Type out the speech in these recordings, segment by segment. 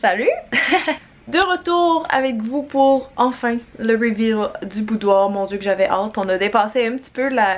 Salut! De retour avec vous pour enfin le reveal du boudoir. Mon dieu que j'avais hâte. On a dépassé un petit peu la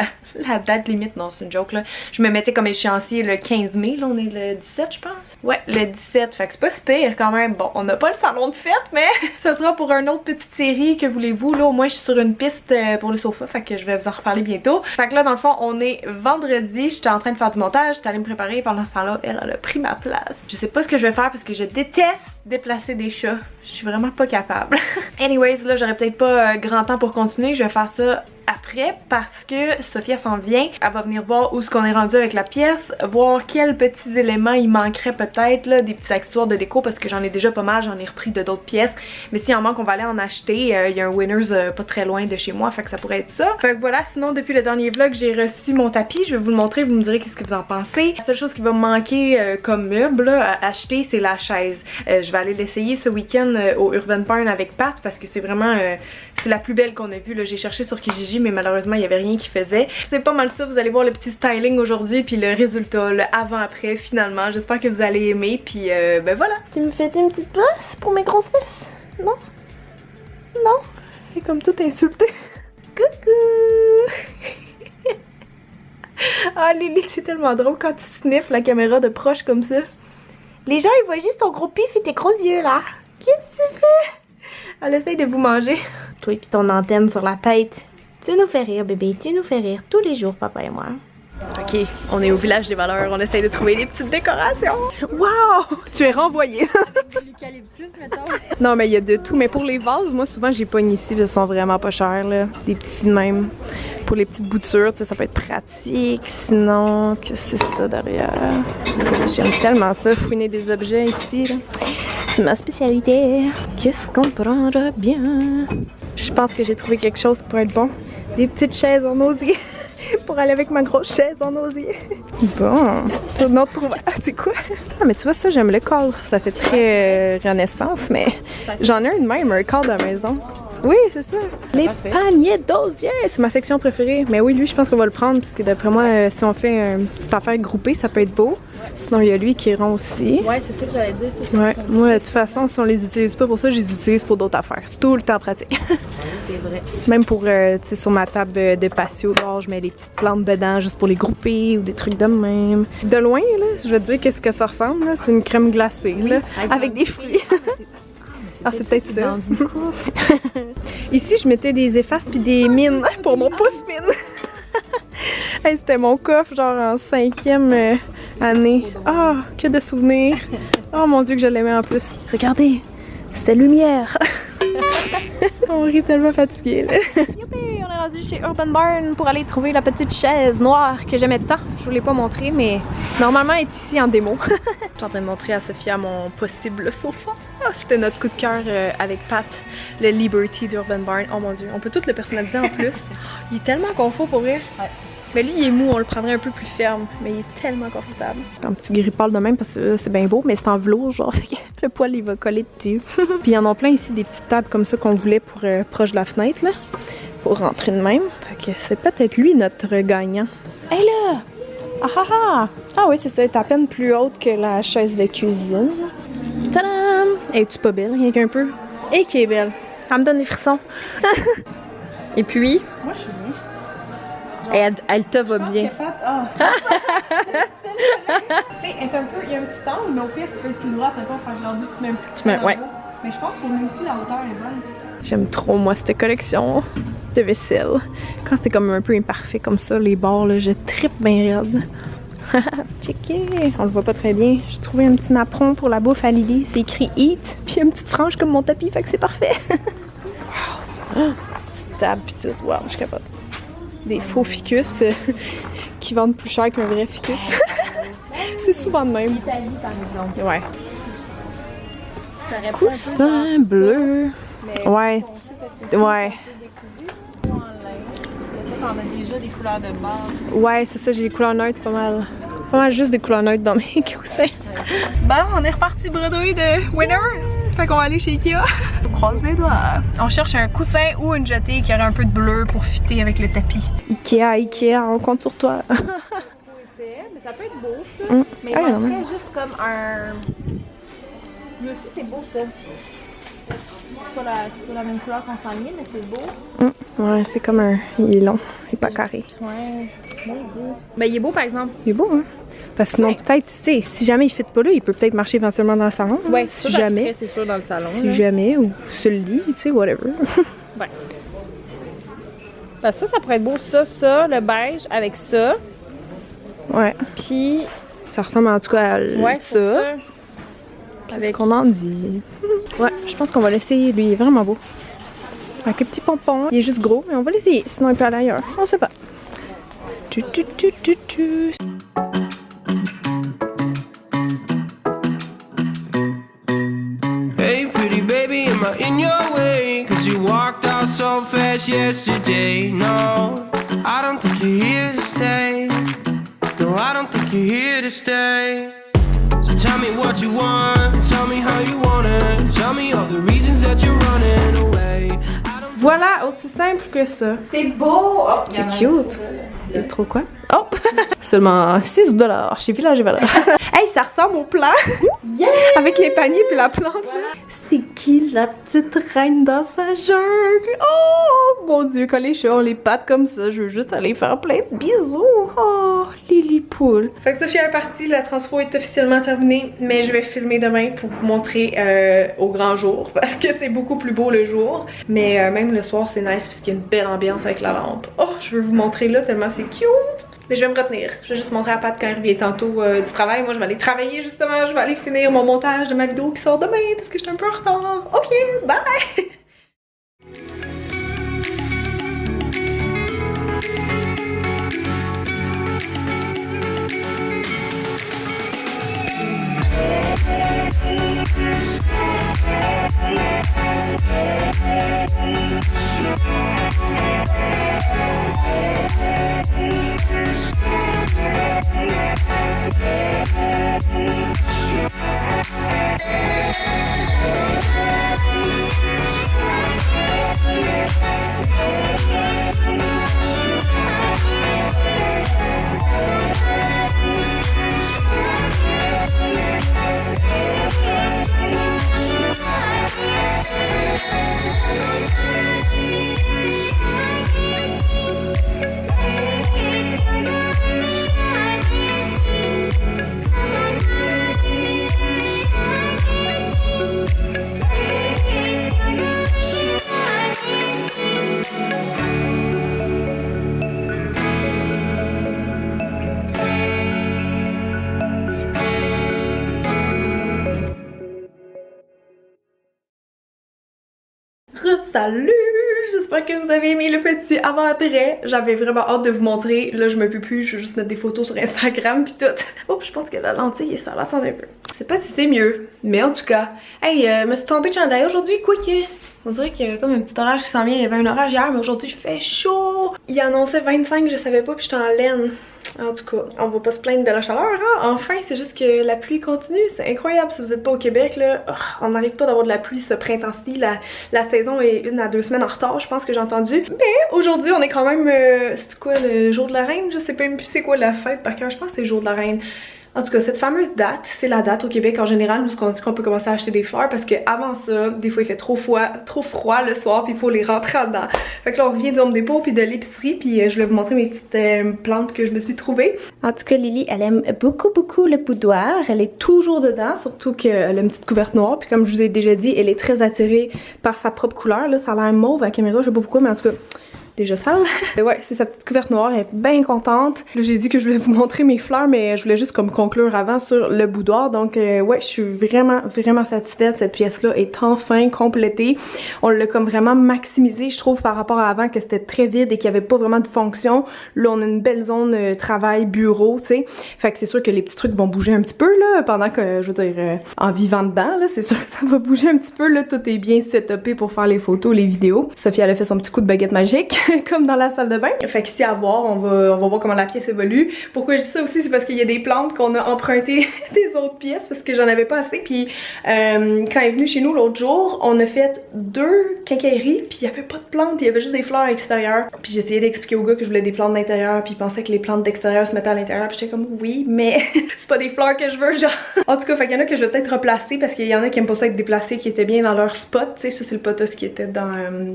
date limite. Non, c'est une joke là. Je me mettais comme échéancier le 15 mai. Là on est le 17 je pense. Ouais, le 17. Fait que c'est pas si pire quand même. Bon, on n'a pas le salon de fête mais ça sera pour une autre petite série. Que voulez-vous? Là au moins je suis sur une piste pour le sofa. Fait que je vais vous en reparler bientôt. Fait que là dans le fond on est vendredi. J'étais en train de faire du montage. J'étais allée me préparer. Pendant ce temps-là elle a pris ma place. Je sais pas ce que je vais faire parce que je déteste déplacer des chats. Je suis vraiment pas capable. Anyways, là j'aurais peut-être pas grand temps pour continuer. Je vais faire ça après parce que Sophia s'en vient. Elle va venir voir où ce qu'on est rendu avec la pièce, voir quels petits éléments il manquerait peut-être, là, des petits accessoires de déco parce que j'en ai déjà pas mal, j'en ai repris de d'autres pièces. Mais s'il en manque, on va aller en acheter. Il y a un Winners pas très loin de chez moi, fait que ça pourrait être ça. Fait que voilà, sinon depuis le dernier vlog, j'ai reçu mon tapis. Je vais vous le montrer, vous me direz qu'est-ce que vous en pensez. La seule chose qui va me manquer comme meuble là, à acheter, c'est la chaise. Je vais aller l'essayer ce week-end au Urban Barn avec Pat parce que c'est vraiment c'est la plus belle qu'on a vue. J'ai cherché sur Kijiji mais malheureusement il n'y avait rien qui faisait. C'est pas mal ça, vous allez voir le petit styling aujourd'hui puis le résultat, le avant-après finalement. J'espère que vous allez aimer puis ben voilà. Tu me fais une petite place pour mes grosses fesses? Non? Non? Elle est comme toute insultée. Coucou! Ah Lily, c'est tellement drôle quand tu sniffes la caméra de proche comme ça. Les gens ils voient juste ton gros pif et tes gros yeux là. Qu'est-ce que tu fais? Elle essaye de vous manger. Toi et puis ton antenne sur la tête. Tu nous fais rire bébé, tu nous fais rire tous les jours papa et moi. Ok, on est au village des valeurs, on essaye de trouver des petites décorations. Wow! Tu es renvoyée. L'eucalyptus, mettons. Non mais il y a de tout, mais pour les vases, moi souvent j'ai pogne ici, ils sont vraiment pas chers là. Des petits de même. Pour les petites boutures, tu sais, ça peut être pratique. Sinon, que c'est ça derrière? J'aime tellement ça, fouiner des objets ici là. C'est ma spécialité. Qu'est-ce qu'on prendra bien? Je pense que j'ai trouvé quelque chose qui pourrait être bon. Des petites chaises en osier. Pour aller avec ma grosse chaise en osier. Bon, tout notre trouvaille. Ah, c'est quoi? Ah, mais tu vois ça, j'aime le cadre. Ça fait très renaissance, mais j'en ai un de même, un cadre à la maison. Oui, c'est ça. Les paniers d'osier, c'est ma section préférée. Mais oui, lui, je pense qu'on va le prendre parce que d'après moi, si on fait une petite affaire groupée, ça peut être beau. Sinon, il y a lui qui est rond aussi. Ouais, c'est ça que j'allais dire. Ouais, moi, de toute façon, si on les utilise pas pour ça, je les utilise pour d'autres affaires. C'est tout le temps pratique. C'est vrai. Même pour, tu sais, sur ma table de patio, là, je mets les petites plantes dedans juste pour les grouper ou des trucs de même. De loin, là, je vais te dire qu'est-ce que ça ressemble, là. C'est une crème glacée, là, avec des fruits. Ah, c'est peut-être ça. Ici, je mettais des effaces puis des mines pour mon pouce-mine. Hey, c'était mon coffre, genre en 5e année. Ah, que de souvenirs. Oh mon dieu que je l'aimais en plus. Regardez, c'est lumière. On rit tellement fatigué là. Youpi, on est rendu chez Urban Barn pour aller trouver la petite chaise noire que j'aimais tant. Je vous l'ai pas montrée, mais normalement elle est ici en démo. Je suis en train de montrer à Sophia mon possible sofa. Ah, c'était notre coup de cœur avec Pat, le Liberty d'Urban Barn. Oh mon dieu, on peut tout le personnaliser en plus. Il est tellement confort pour vrai. Ouais. Mais lui il est mou, on le prendrait un peu plus ferme, mais il est tellement confortable. Un petit grille-palle de même parce que c'est bien beau, mais c'est en velours genre, fait que le poil il va coller dessus. Puis il y en a plein ici des petites tables comme ça qu'on voulait pour proche de la fenêtre là, pour rentrer de même. Fait que c'est peut-être lui notre gagnant. Hé là! Ah ah ah! Ah oui c'est ça, elle est à peine plus haute que la chaise de cuisine. Tadam! Es-tu pas belle, rien qu'un peu? Et qui est belle! Elle me donne des frissons! Et puis? Moi je suis bien. Elle te va bien. Tu sais, elle est un peu. Il y a un petit angle, mais au pire, si tu veux être plus droite, maintenant, faire aujourd'hui, tu te mets un petit coup de pied. Ouais. Mais je pense que pour lui aussi, la hauteur est bonne. J'aime trop, moi, cette collection de vaisselle. Quand c'était comme un peu imparfait, comme ça, les bords, là, je trippe bien raide. Checké! On le voit pas très bien. J'ai trouvé un petit napperon pour la bouffe à Lily. C'est écrit Eat. Puis une petite frange comme mon tapis, fait que c'est parfait. Wow! Petite table, pis tout. Wow, je suis capable. Des faux ficus qui vendent plus cher qu'un vrai ficus. C'est souvent de même. Italie, par exemple. Ouais. Coussin bleu. Ouais. Ouais. T'en as déjà des couleurs de base. Ouais, c'est ça, j'ai des couleurs neutres pas mal. Pas mal juste des couleurs neutres dans mes coussins. Bon, on est reparti bredouille de Winners. Fait qu'on va aller chez Ikea. On croise les doigts. On cherche un coussin ou une jetée qui aurait un peu de bleu pour fitter avec le tapis. Ikea, on compte sur toi. Mais ça peut être beau ça. Mais il manquerait juste comme un... Lui aussi, c'est beau ça. C'est pas la même couleur qu'on s'enligne, mais c'est beau. Ouais, c'est comme un... Il est long, il est pas carré. Ouais, beau. Ben, il est beau par exemple. Il est beau, hein? Parce que sinon, Ouais. peut-être, tu sais, si jamais il fit pas là, il peut peut-être marcher éventuellement dans le salon. hein. Ouais, si jamais. c'est sûr dans le salon. Si là. jamais, ou sur le lit, tu sais, whatever. Ouais. Ben, ça pourrait être beau, ça, le beige avec ça. Ouais. Puis, Ça ressemble en tout cas à ouais, c'est ça. ça. Qu'est-ce Avec- qu'on en dit? Ouais, je pense qu'on va l'essayer. Lui, il est vraiment beau. Avec les petits pompons. Il est juste gros, mais on va l'essayer. Sinon, il peut aller ailleurs. On sait pas. Tu. Hey, pretty baby, am I in your way? Cause you walked out so fast yesterday. No, I don't think you're here to stay. No, I don't think you're here to stay. So tell me what you want, tell me how you want it. Tell me all the reasons that you're running away. Voilà, aussi simple que ça. C'est beau! Oh, C'est cute. Il est trop quoi? Oh! Seulement 6 $ chez Village et Valeur. Hey, ça ressemble au plan! Yeah! Avec les paniers puis la plante. Voilà. C'est qui la petite reine dans sa jungle? Oh! Mon Dieu, quand les chats ont les pattes comme ça, je veux juste aller faire plein de bisous. Oh! Lily Poule. Fait que Sophie est partie, la transfo est officiellement terminée, mais je vais filmer demain pour vous montrer au grand jour parce que c'est beaucoup plus beau le jour. Mais même le soir, c'est nice puisqu'il y a une belle ambiance avec la lampe. Oh! Je veux vous montrer là tellement c'est cute! Mais je vais me retenir. Je vais juste montrer à Pat quand il revient tantôt du travail. Moi, je vais aller travailler justement. Je vais aller finir mon montage de ma vidéo qui sort demain parce que je suis un peu en retard. Ok, bye! Salut! J'espère que vous avez aimé le petit avant-après. J'avais vraiment hâte de vous montrer. Là, je me peux plus, je vais juste mettre des photos sur Instagram puis tout. Oh, je pense que la lentille est sale. Attendez un peu. Je sais pas si c'est mieux, mais en tout cas. Hey, me suis tombée de chandail aujourd'hui, quoi que... On dirait qu'il y a comme un petit orage qui s'en vient. Il y avait un orage hier, mais aujourd'hui il fait chaud. Il annonçait 25, je savais pas, puis j'étais en laine. En tout cas, on va pas se plaindre de la chaleur, hein? Enfin, c'est juste que la pluie continue. C'est incroyable si vous êtes pas au Québec, là. Oh, on n'arrive pas d'avoir de la pluie ce printemps-ci. La saison est 1 à 2 semaines en retard, je pense que j'ai entendu. Mais aujourd'hui, on est quand même... c'est quoi, le jour de la reine? Je sais pas même plus c'est quoi la fête par cœur. Je pense que c'est le jour de la reine. En tout cas, cette fameuse date, c'est la date au Québec en général où on dit qu'on peut commencer à acheter des fleurs parce que avant ça, des fois il fait trop froid le soir puis il faut les rentrer en dedans. Fait que là on revient du Home Depot puis de l'épicerie puis je vais vous montrer mes petites plantes que je me suis trouvées. En tout cas, Lily, elle aime beaucoup le boudoir. Elle est toujours dedans, surtout qu'elle a une petite couverte noire puis comme je vous ai déjà dit, elle est très attirée par sa propre couleur. Là, ça a l'air mauve à la caméra, je sais pas pourquoi, mais en tout cas... déjà sale. Ouais, c'est sa petite couverte noire, elle est bien contente. Là, j'ai dit que je voulais vous montrer mes fleurs, mais je voulais juste comme conclure avant sur le boudoir. Donc, ouais, je suis vraiment satisfaite. Cette pièce-là est enfin complétée. On l'a comme vraiment maximisé, je trouve, par rapport à avant, que c'était très vide et qu'il n'y avait pas vraiment de fonction. Là, on a une belle zone travail, bureau, tu sais. Fait que c'est sûr que les petits trucs vont bouger un petit peu, là, pendant que, je veux dire, en vivant dedans, là, c'est sûr que ça va bouger un petit peu, là. Tout est bien setupé pour faire les photos, les vidéos. Sophie, elle a fait son petit coup de baguette magique. comme dans la salle de bain. Fait qu'ici à voir, on va voir comment la pièce évolue. Pourquoi je dis ça aussi, c'est parce qu'il y a des plantes qu'on a empruntées des autres pièces parce que j'en avais pas assez. Puis quand elle est venue chez nous l'autre jour, on a fait 2 quincailleries puis il y avait pas de plantes, il y avait juste des fleurs à l'extérieur. Puis j'essayais d'expliquer au gars que je voulais des plantes d'intérieur puis il pensait que les plantes d'extérieur se mettaient à l'intérieur. Puis j'étais comme oui, mais c'est pas des fleurs que je veux, genre. En tout cas, fait qu'il y en a que je vais peut-être replacer parce qu'il y en a qui aiment pas ça être déplacés, qui étaient bien dans leur spot. Tu sais, ça c'est le potos qui était dans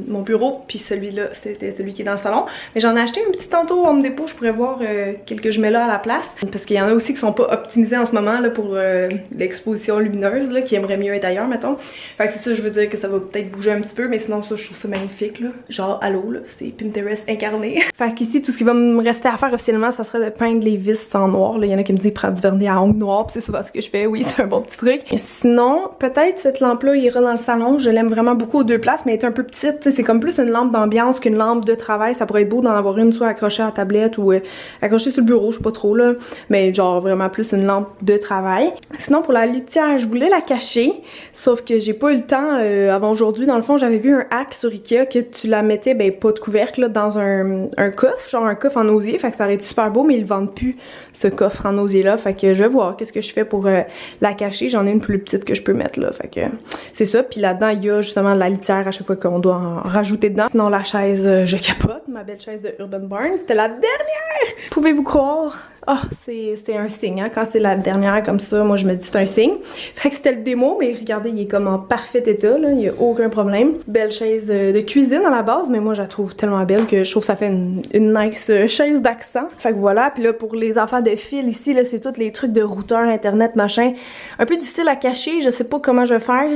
mon bureau, puis celui-là c'était celui qui est dans le salon. Mais j'en ai acheté un petit tantôt Home Depot, je pourrais voir quel que je mets là à la place. Parce qu'il y en a aussi qui sont pas optimisés en ce moment là pour l'exposition lumineuse là, qui aimeraient mieux être ailleurs, mettons. Fait que c'est ça, je veux dire que ça va peut-être bouger un petit peu, mais sinon ça je trouve ça magnifique là. Genre allô là, c'est Pinterest incarné. Fait qu'ici tout ce qui va me rester à faire officiellement, ça serait de peindre les vis en noir. Il y en a qui me disent prends du vernis à ongles noirs, puis c'est souvent ce que je fais. Oui, c'est un bon petit truc. Et sinon, peut-être cette lampe-là ira dans le salon. Je l'aime vraiment beaucoup aux 2 places, mais elle est un peu petite. C'est comme plus une lampe d'ambiance qu'une lampe de travail. Ça pourrait être beau d'en avoir une soit accrochée à la tablette ou accrochée sur le bureau, je sais pas trop là. Mais genre vraiment plus une lampe de travail. Sinon, pour la litière, je voulais la cacher, sauf que j'ai pas eu le temps avant aujourd'hui. Dans le fond, j'avais vu un hack sur Ikea que tu la mettais, ben pas de couvercle, là, dans un coffre, genre un coffre en osier. Fait que ça aurait été super beau, mais ils vendent plus ce coffre en osier là. Fait que je vais voir qu'est-ce que je fais pour la cacher. J'en ai une plus petite que je peux mettre là. Fait que c'est ça. Puis là-dedans, il y a justement la litière à chaque fois qu'on doit en rajouter dedans. Sinon, la chaise, je capote. Ma belle chaise de Urban Barn. C'était la dernière! Pouvez-vous croire? Ah, c'était un signe, hein? Quand c'est la dernière comme ça, moi je me dis c'est un signe. Fait que c'était le démo, mais regardez, il est comme en parfait état, là. Il y a aucun problème. Belle chaise de cuisine à la base, mais moi je la trouve tellement belle que je trouve que ça fait une nice chaise d'accent. Fait que voilà, puis là pour les enfants de fil ici, là, c'est tous les trucs de routeur, internet, machin. Un peu difficile à cacher, je sais pas comment je vais faire.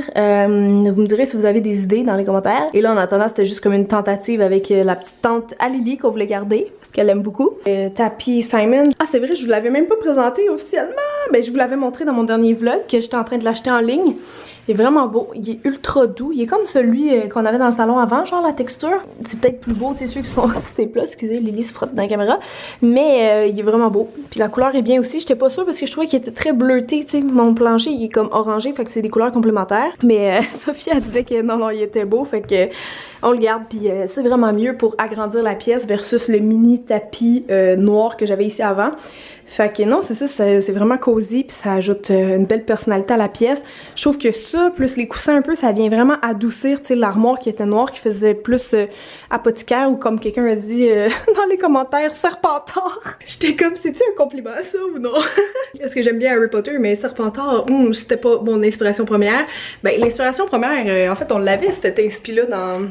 Vous me direz si vous avez des idées dans les commentaires. Et là en attendant, c'était juste comme une tentative avec la petite tante Alili qu'on voulait garder, parce qu'elle aime beaucoup. Tapis Simon. Ah, c'est vrai, je vous l'avais même pas présenté officiellement. Ben, je vous l'avais montré dans mon dernier vlog que j'étais en train de l'acheter en ligne. Il est vraiment beau, il est ultra doux. Il est comme celui qu'on avait dans le salon avant, genre la texture. C'est peut-être plus beau, tu sais, ceux qui sont ces plats. Excusez, Lily se frotte dans la caméra. Mais il est vraiment beau. Puis la couleur est bien aussi. J'étais pas sûre parce que je trouvais qu'il était très bleuté, tu sais. Mon plancher, il est comme orangé, fait que c'est des couleurs complémentaires. Mais Sophie, elle disait que non, il était beau, fait que on le garde. Puis c'est vraiment mieux pour agrandir la pièce versus le mini tapis noir que j'avais ici avant. Fait que non, c'est ça, c'est vraiment cosy, puis ça ajoute une belle personnalité à la pièce. Je trouve que ça, plus les coussins un peu, ça vient vraiment adoucir, tu sais, l'armoire qui était noire, qui faisait plus apothicaire, ou comme quelqu'un a dit dans les commentaires, Serpentard. J'étais comme, c'est-tu un compliment ça ou non? Parce que j'aime bien Harry Potter, mais Serpentard, c'était pas mon inspiration première. Ben, l'inspiration première, en fait, on l'avait, cette inspi-là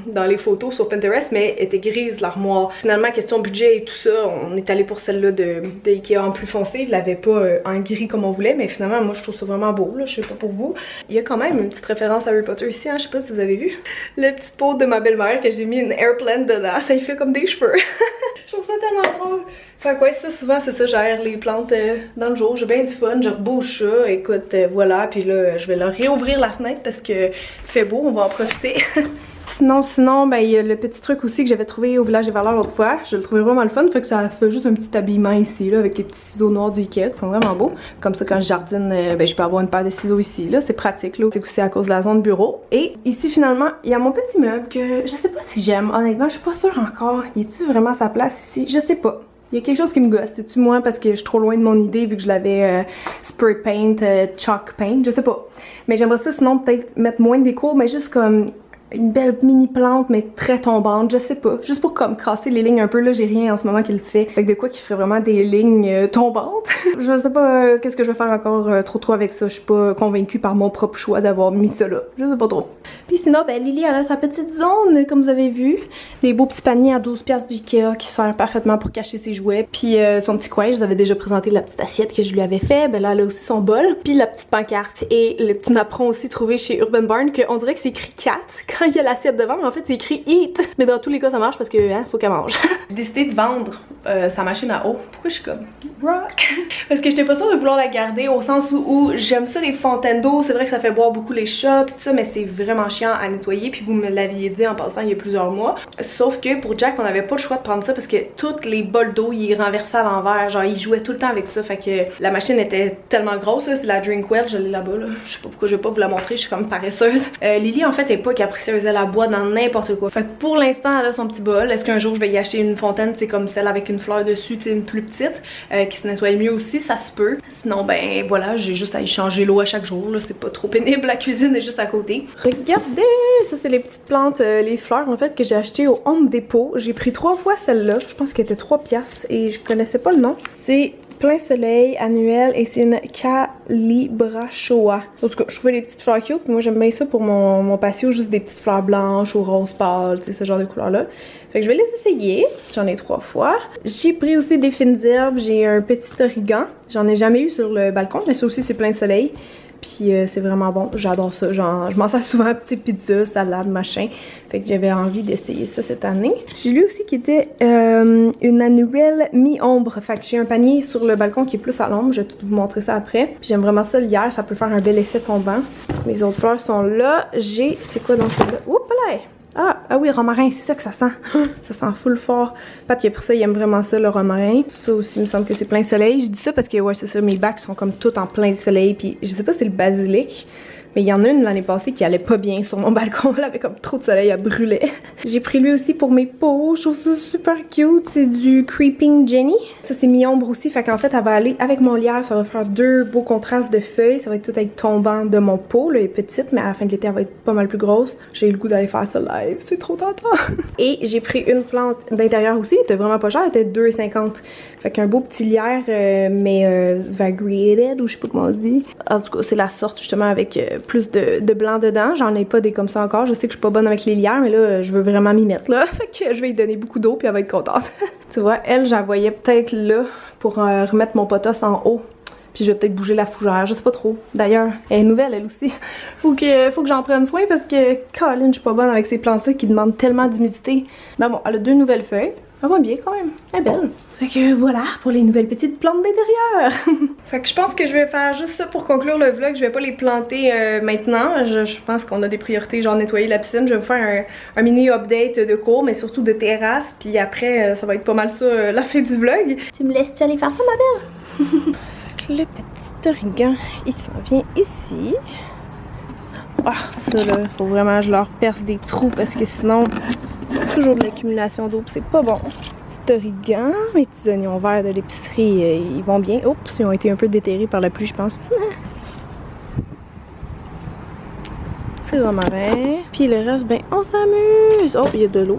dans les photos sur Pinterest, mais elle était grise, l'armoire. Finalement, question budget et tout ça, on est allé pour celle-là de Ikea en plus foncé, il l'avait pas en gris comme on voulait, mais finalement moi je trouve ça vraiment beau, là, je sais pas pour vous. Il y a quand même une petite référence à Harry Potter ici, hein, je sais pas si vous avez vu. Le petit pot de ma belle-mère que j'ai mis une airplane dedans, ça y fait comme des cheveux. Je trouve ça tellement drôle. Fait que ouais, ça souvent c'est ça, j'aère les plantes dans le jour, j'ai bien du fun, je rebouche ça, écoute, voilà, puis là je vais leur réouvrir la fenêtre parce que il fait beau, on va en profiter. Sinon, ben il y a le petit truc aussi que j'avais trouvé au village des valeurs l'autre fois. Je le trouvais vraiment le fun, fait que ça fait juste un petit habillement ici là avec les petits ciseaux noirs du Ikea qui sont vraiment beaux. Comme ça quand je jardine, ben je peux avoir une paire de ciseaux ici là, c'est pratique là. C'est aussi à cause de la zone bureau. Et ici finalement, il y a mon petit meuble que je sais pas si j'aime. Honnêtement, je suis pas sûre encore. Y est-tu vraiment à sa place ici? Je sais pas. Il y a quelque chose qui me gosse, c'est-tu moi parce que je suis trop loin de mon idée vu que je l'avais spray paint, chalk paint, je sais pas. Mais j'aimerais ça sinon peut-être mettre moins de déco, mais juste comme une belle mini plante mais très tombante, je sais pas, juste pour comme casser les lignes un peu. Là j'ai rien en ce moment qui le fait, fait que de quoi qui ferait vraiment des lignes tombantes. Je sais pas qu'est-ce que je vais faire encore trop avec ça, je suis pas convaincue par mon propre choix d'avoir mis ça là, je sais pas trop. Puis sinon ben Lily elle a sa petite zone comme vous avez vu, les beaux petits paniers à 12$ du Ikea qui servent parfaitement pour cacher ses jouets, puis son petit coin, je vous avais déjà présenté la petite assiette que je lui avais fait, ben là elle a aussi son bol, puis la petite pancarte et le petit napperon aussi trouvé chez Urban Barn que on dirait que c'est écrit cat il y a l'assiette devant, mais en fait c'est écrit eat. Mais dans tous les cas ça marche parce que hein, faut qu'elle mange. J'ai décidé de vendre sa machine à eau. Pourquoi je suis comme rock? Parce que j'étais pas sûre de vouloir la garder au sens où j'aime ça les fontaines d'eau. C'est vrai que ça fait boire beaucoup les chats pis tout ça, mais c'est vraiment chiant à nettoyer. Puis vous me l'aviez dit en passant il y a plusieurs mois. Sauf que pour Jack, on avait pas le choix de prendre ça parce que toutes les bols d'eau, il renversait à l'envers. Genre, il jouait tout le temps avec ça. Fait que la machine était tellement grosse. C'est la Drinkwell, je l'ai là-bas. Là. Je sais pas pourquoi je vais pas vous la montrer. Je suis comme paresseuse. Lily, en fait, elle est pas capricieuse. Elle la boit dans n'importe quoi. Fait que pour l'instant, elle a son petit bol. Est-ce qu'un jour je vais y acheter une fontaine, c'est comme celle avec une fleur dessus, tu sais, une plus petite, qui se nettoie mieux aussi, ça se peut. Sinon, ben voilà, j'ai juste à y changer l'eau à chaque jour, là, c'est pas trop pénible, la cuisine est juste à côté. Regardez, ça c'est les petites plantes, les fleurs en fait que j'ai achetées au Home Depot. J'ai pris 3 fois celle-là, je pense qu'elle était 3 piastres et je connaissais pas le nom. C'est Plein Soleil annuel et c'est une Calibrachoa. En tout cas, je trouvais les petites fleurs cute. Moi, j'aime bien ça pour mon patio, juste des petites fleurs blanches ou rose pâle, tu sais, ce genre de couleurs-là. Fait que je vais les essayer. J'en ai 3 fois. J'ai pris aussi des fines herbes. J'ai un petit origan. J'en ai jamais eu sur le balcon, mais ça aussi, c'est Plein Soleil. Puis c'est vraiment bon, j'adore ça. Genre, je m'en sers souvent, petit pizza, salade, machin. Fait que j'avais envie d'essayer ça cette année. J'ai lu aussi qu'il était une annuelle mi-ombre. Fait que j'ai un panier sur le balcon qui est plus à l'ombre. Je vais tout vous montrer ça après. Puis j'aime vraiment ça l'hier, ça peut faire un bel effet tombant. Mes autres fleurs sont là. J'ai, c'est quoi dans celle-là? Oups là! Ah oui, romarin, c'est ça que ça sent. Ça sent full fort. Pat, il a pris ça, il aime vraiment ça, le romarin. Ça aussi, il me semble que c'est Plein Soleil. Je dis ça parce que, ouais, c'est ça, mes bacs sont comme tout en plein soleil. Puis, je sais pas si c'est le basilic, mais il y en a une l'année passée qui allait pas bien sur mon balcon. Elle avait comme trop de soleil, elle brûlait. J'ai pris lui aussi pour mes pots. Je trouve ça super cute. C'est du Creeping Jenny. Ça, c'est mi-ombre aussi. Fait qu'en fait, elle va aller avec mon lierre. Ça va faire 2 beaux contrastes de feuilles. Ça va être tout avec tombant de mon pot. Là, elle est petite, mais à la fin de l'été, elle va être pas mal plus grosse. J'ai eu le goût d'aller faire ça live. C'est trop tentant. Et j'ai pris une plante d'intérieur aussi. Elle était vraiment pas chère. Elle était 2,50. Fait qu'un beau petit lierre, mais variegated, ou je sais pas comment on dit. En tout cas, c'est la sorte justement avec plus de blanc dedans. J'en ai pas des comme ça encore. Je sais que je suis pas bonne avec les lierres, mais là, je veux vraiment m'y mettre là. Fait que je vais lui donner beaucoup d'eau puis elle va être contente. Tu vois, elle, j'en voyais peut-être là pour remettre mon potos en haut. Puis je vais peut-être bouger la fougère, je sais pas trop. D'ailleurs, elle est nouvelle elle aussi. Faut que j'en prenne soin parce que, Colin, je suis pas bonne avec ces plantes-là qui demandent tellement d'humidité. Mais bon, elle a 2 nouvelles feuilles. Elle va bien quand même, elle est belle. Fait que voilà pour les nouvelles petites plantes d'intérieur. Fait que je pense que je vais faire juste ça pour conclure le vlog. Je vais pas les planter maintenant. Je pense qu'on a des priorités, genre nettoyer la piscine. Je vais vous faire un mini update de cours, mais surtout de terrasse. Puis après, ça va être pas mal ça la fin du vlog. Tu me laisses-tu aller faire ça, ma belle? Fait que le petit origan, il s'en vient ici. Ah, ça là, faut vraiment que je leur perce des trous parce que sinon... toujours de l'accumulation d'eau, c'est pas bon. Petit origan, mes petits oignons verts de l'épicerie, ils vont bien. Oups, ils ont été un peu déterrés par la pluie, je pense. C'est romarin. Puis le reste, ben, on s'amuse. Oh, il y a de l'eau.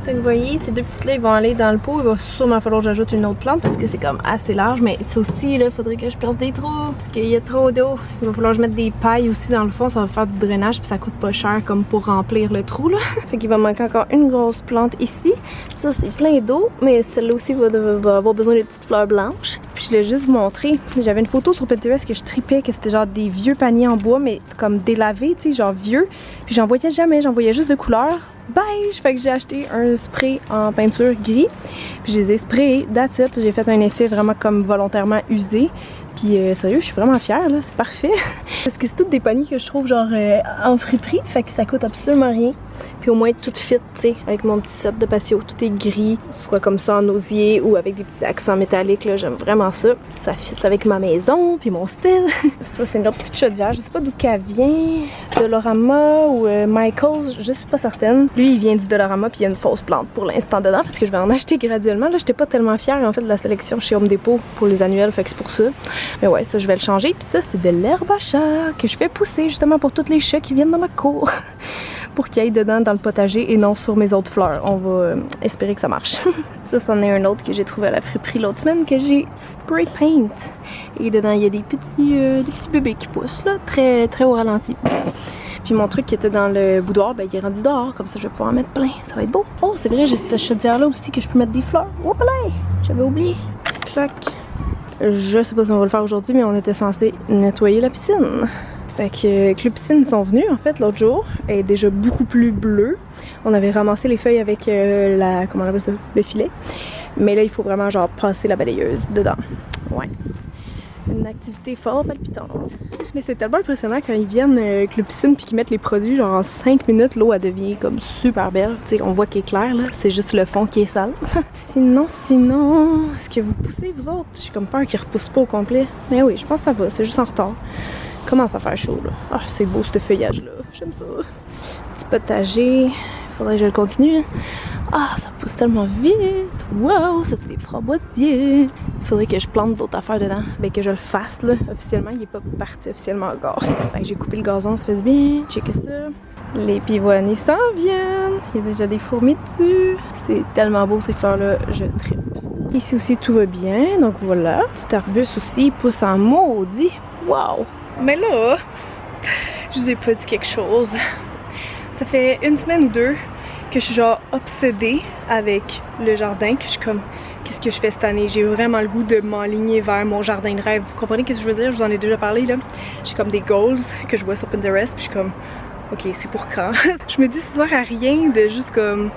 Vous voyez, ces 2 petites-là, ils vont aller dans le pot. Il va sûrement falloir que j'ajoute une autre plante parce que c'est comme assez large. Mais ça aussi, là, il faudrait que je perce des trous parce qu'il y a trop d'eau. Il va falloir que je mette des pailles aussi dans le fond. Ça va faire du drainage puis ça coûte pas cher comme pour remplir le trou, là. Fait qu'il va manquer encore une grosse plante ici. Ça, c'est plein d'eau, mais celle-là aussi va avoir besoin de petites fleurs blanches. Puis je l'ai juste vous montrer. J'avais une photo sur Pinterest que je tripais, que c'était genre des vieux paniers en bois, mais comme délavés, tu sais, genre vieux. Puis j'en voyais jamais, j'en voyais juste de couleur beige. Fait que j'ai acheté un spray en peinture gris. Puis je les ai sprayés, that's it. J'ai fait un effet vraiment comme volontairement usé. Puis sérieux, je suis vraiment fière, là, c'est parfait. Parce que c'est toutes des paniers que je trouve genre en friperie, fait que ça coûte absolument rien. Puis au moins tout fit, tu sais, avec mon petit set de patio, tout est gris, soit comme ça en osier ou avec des petits accents métalliques, là, j'aime vraiment ça. Ça fit avec ma maison, puis mon style. Ça, c'est une autre petite chaudière, je sais pas d'où qu'elle vient, Dollarama ou Michaels, je suis pas certaine. Lui, il vient du Dollarama, puis il y a une fausse plante pour l'instant dedans, parce que je vais en acheter graduellement. Là, j'étais pas tellement fière, en fait, de la sélection chez Home Depot pour les annuels, fait que c'est pour ça. Mais ouais, ça, je vais le changer. Puis ça, c'est de l'herbe à chat que je fais pousser justement pour tous les chats qui viennent dans ma cour. Pour qu'ils aillent dedans dans le potager et non sur mes autres fleurs. On va espérer que ça marche. Ça, c'en est un autre que j'ai trouvé à la friperie l'autre semaine que j'ai spray paint. Et dedans, il y a des petits bébés qui poussent, là, très, très au ralenti. Puis mon truc qui était dans le boudoir, ben, il est rendu dehors. Comme ça, je vais pouvoir en mettre plein. Ça va être beau. Oh, c'est vrai, j'ai cette chaudière-là aussi que je peux mettre des fleurs. Hop là! J'avais oublié. Puis clac. Je sais pas si on va le faire aujourd'hui, mais on était censé nettoyer la piscine. Fait que Club Piscine sont venus en fait l'autre jour. Elle est déjà beaucoup plus bleue. On avait ramassé les feuilles avec comment on appelle ça? Le filet. Mais là, il faut vraiment genre passer la balayeuse dedans. Ouais. Une activité fort palpitante. Mais c'est tellement impressionnant quand ils viennent Club Piscine puis qu'ils mettent les produits, genre en 5 minutes, l'eau elle devient comme super belle. Tu sais, on voit qu'elle est claire là, c'est juste le fond qui est sale. sinon, est-ce que vous poussez vous autres? J'ai comme peur qu'ils repoussent pas au complet. Mais oui, je pense que ça va, c'est juste en retard. Commence à faire chaud là. Ah, c'est beau ce feuillage là, j'aime ça. Petit potager, faudrait que je le continue. Ah, ça pousse tellement vite! Wow, ça c'est des framboisiers! Il faudrait que je plante d'autres affaires dedans. Ben que je le fasse là, officiellement. Il est pas parti officiellement encore. Fait que j'ai coupé le gazon, ça fait du bien. Checkez ça. Les pivoines, ils s'en viennent! Il y a déjà des fourmis dessus. C'est tellement beau ces fleurs-là, je trippe. Ici aussi tout va bien, donc voilà. Cet arbuste aussi pousse en maudit. Wow! Mais là, je vous ai pas dit quelque chose. Ça fait une semaine ou deux que je suis genre obsédée avec le jardin, que je suis comme, qu'est-ce que je fais cette année? J'ai vraiment le goût de m'aligner vers mon jardin de rêve. Vous comprenez ce que je veux dire? Je vous en ai déjà parlé là. J'ai comme des goals que je vois sur Pinterest, puis je suis comme, ok, c'est pour quand? Je me dis, ça sert à rien de juste comme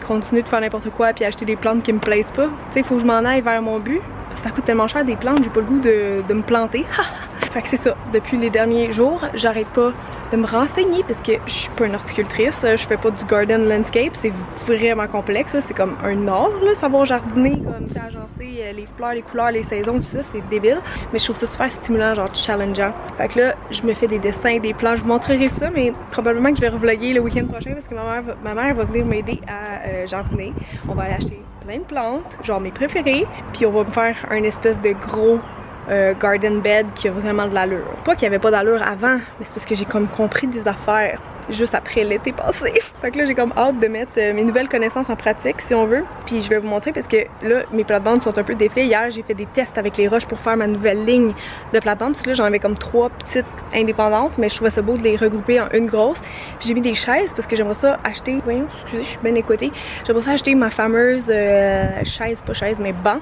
continuer de faire n'importe quoi puis acheter des plantes qui me plaisent pas. Tu sais, il faut que je m'en aille vers mon but. Ça coûte tellement cher des plantes, j'ai pas le goût de me planter. Fait que c'est ça, depuis les derniers jours, j'arrête pas de me renseigner parce que je suis pas une horticultrice, je fais pas du garden landscape, c'est vraiment complexe, c'est comme un art là, savoir jardiner, comme agencer les fleurs, les couleurs, les saisons, tout ça, c'est débile, mais je trouve ça super stimulant, genre challengeant. Fait que là, je me fais des dessins, des plans, je vous montrerai ça, mais probablement que je vais revlogger le week-end prochain parce que ma mère va venir m'aider à jardiner. On va aller acheter plein de plantes, genre mes préférées, puis on va me faire un espèce de gros garden bed qui a vraiment de l'allure. Pas qu'il y avait pas d'allure avant, mais c'est parce que j'ai comme compris des affaires juste après l'été passé. Fait que là j'ai comme hâte de mettre mes nouvelles connaissances en pratique si on veut. Puis je vais vous montrer parce que là mes plates-bandes sont un peu défaites. Hier j'ai fait des tests avec les roches pour faire ma nouvelle ligne de plates-bandes. Parce que là j'en avais comme 3 petites indépendantes, mais je trouvais ça beau de les regrouper en une grosse. Puis j'ai mis des chaises parce que j'aimerais ça acheter, voyons, excusez, je suis bien écoutée. J'aimerais ça acheter ma fameuse chaise, pas chaise, mais banc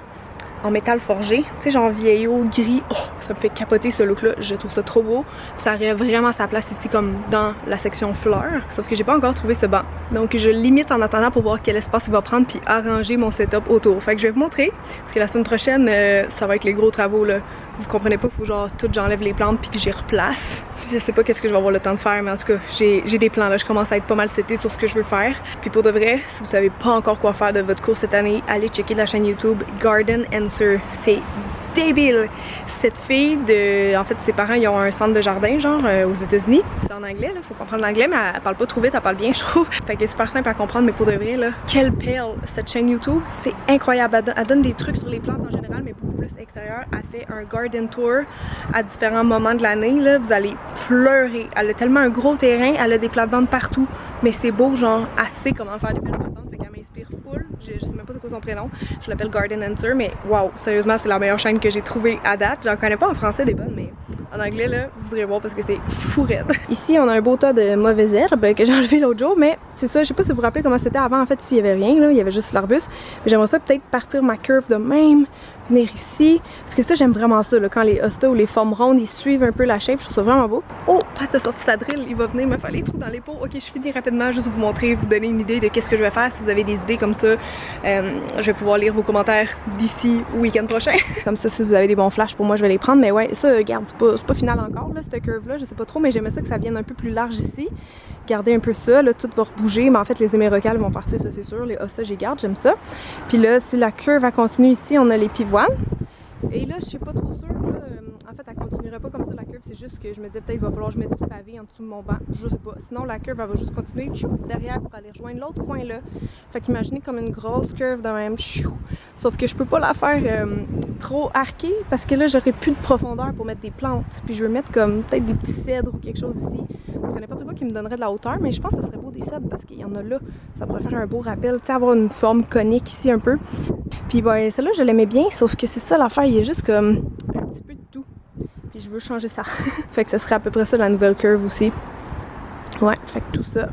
en métal forgé, tu sais, genre vieillot, gris. Oh, ça me fait capoter ce look là, je trouve ça trop beau. Puis ça aurait vraiment sa place ici comme dans la section fleurs, sauf que j'ai pas encore trouvé ce banc. Donc je limite en attendant pour voir quel espace il va prendre puis arranger mon setup autour. Fait que je vais vous montrer, parce que la semaine prochaine, ça va être les gros travaux là. Vous comprenez pas qu'il faut genre tout j'enlève les plantes puis que j'y replace. Je sais pas qu'est-ce que je vais avoir le temps de faire, mais en tout cas j'ai des plans là, je commence à être pas mal setée sur ce que je veux faire. Puis pour de vrai, si vous savez pas encore quoi faire de votre cours cette année, allez checker la chaîne YouTube Garden Answer. C'est débile! Cette fille en fait ses parents ils ont un centre de jardin genre aux États-Unis. C'est en anglais là, faut comprendre l'anglais, mais elle parle pas trop vite, elle parle bien je trouve. Fait qu'elle est super simple à comprendre, mais pour de vrai là, quelle perle cette chaîne YouTube, c'est incroyable. Elle donne des trucs sur les plantes en général, mais beaucoup plus extérieur. Elle fait un garden tour à différents moments de l'année là, vous allez pleurer. Elle a tellement un gros terrain, elle a des plates-bandes partout, mais c'est beau genre, assez comment faire des belles plates-bandes, fait qu'elle m'inspire full. Je sais même pas c'est quoi son prénom, je l'appelle Garden Answer, mais wow, sérieusement c'est la meilleure chaîne que j'ai trouvée à date. J'en connais pas en français des bonnes, mais en anglais là, vous irez voir parce que c'est fou raide. Ici on a un beau tas de mauvaises herbes que j'ai enlevé l'autre jour, mais c'est ça, je sais pas si vous vous rappelez comment c'était avant, en fait ici il y avait rien là, il y avait juste l'arbuste, mais j'aimerais ça peut-être partir ma curve de même, venir ici, parce que ça j'aime vraiment ça là, quand les hostas ou les formes rondes ils suivent un peu la shape, je trouve ça vraiment beau. Oh, Pat a sorti sa drill, il va venir me faire les trous dans les pots. Ok, je finis rapidement, juste vous montrer, vous donner une idée de qu'est-ce que je vais faire. Si vous avez des idées comme ça, je vais pouvoir lire vos commentaires d'ici au week-end prochain. Comme ça, si vous avez des bons flashs pour moi, je vais les prendre, mais ouais, ça, regarde, c'est pas final encore là, cette curve là, je sais pas trop, mais j'aimais ça que ça vienne un peu plus large ici. Gardez un peu ça, là, tout va rebouger, mais en fait les hémérocales vont partir, ça c'est sûr, les hostas j'y garde, j'aime ça. Puis là, si la curve elle continue ici, on a les pivoines. Et là, je suis pas trop sûre, là, en fait, elle continuerait pas comme ça la curve, c'est juste que je me disais peut-être qu'il va falloir que je mette du pavé en dessous de mon banc, je sais pas. Sinon, la curve, elle va juste continuer derrière pour aller rejoindre l'autre coin là. Fait qu'imaginez comme une grosse curve de même, sauf que je peux pas la faire trop arquée parce que là, j'aurais plus de profondeur pour mettre des plantes. Puis je veux mettre comme peut-être des petits cèdres ou quelque chose ici. Parce que n'importe quoi qui me donnerait de la hauteur, mais je pense que ça serait beau des cèdres parce qu'il y en a là. Ça pourrait faire un beau rappel, tu sais, avoir une forme conique ici un peu. Puis ben, celle-là, je l'aimais bien, sauf que c'est ça l'affaire, il y a juste comme un petit peu de tout. Puis je veux changer ça. Fait que ce serait à peu près ça la nouvelle curve aussi. Ouais, fait que tout ça,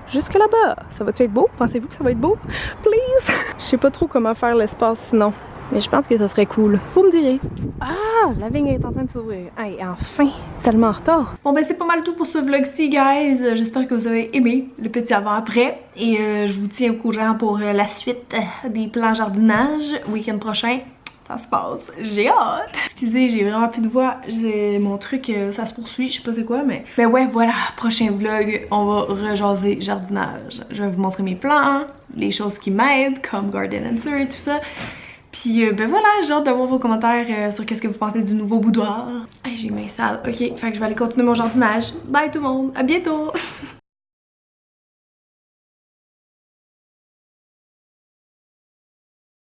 jusque là-bas. Ça va-tu être beau? Pensez-vous que ça va être beau? Please! Je sais pas trop comment faire l'espace sinon. Mais je pense que ça serait cool. Vous me direz. Ah, la vigne est en train de s'ouvrir. Hey, enfin, tellement en retard. Bon ben c'est pas mal tout pour ce vlog-ci guys. J'espère que vous avez aimé le petit avant-après. Et je vous tiens au courant pour la suite des plans jardinage. Week-end prochain, ça se passe. J'ai hâte. Excusez, j'ai vraiment plus de voix. Mon truc, ça se poursuit. Je sais pas c'est quoi, mais ouais, voilà. Prochain vlog, on va rejaser jardinage. Je vais vous montrer mes plans, les choses qui m'aident, comme Garden Answer et tout ça. Puis ben voilà, j'ai hâte d'avoir vos commentaires sur qu'est-ce que vous pensez du nouveau boudoir. Hey, j'ai mes mains sales. Ok, fait que je vais aller continuer mon jardinage. Bye tout le monde, à bientôt!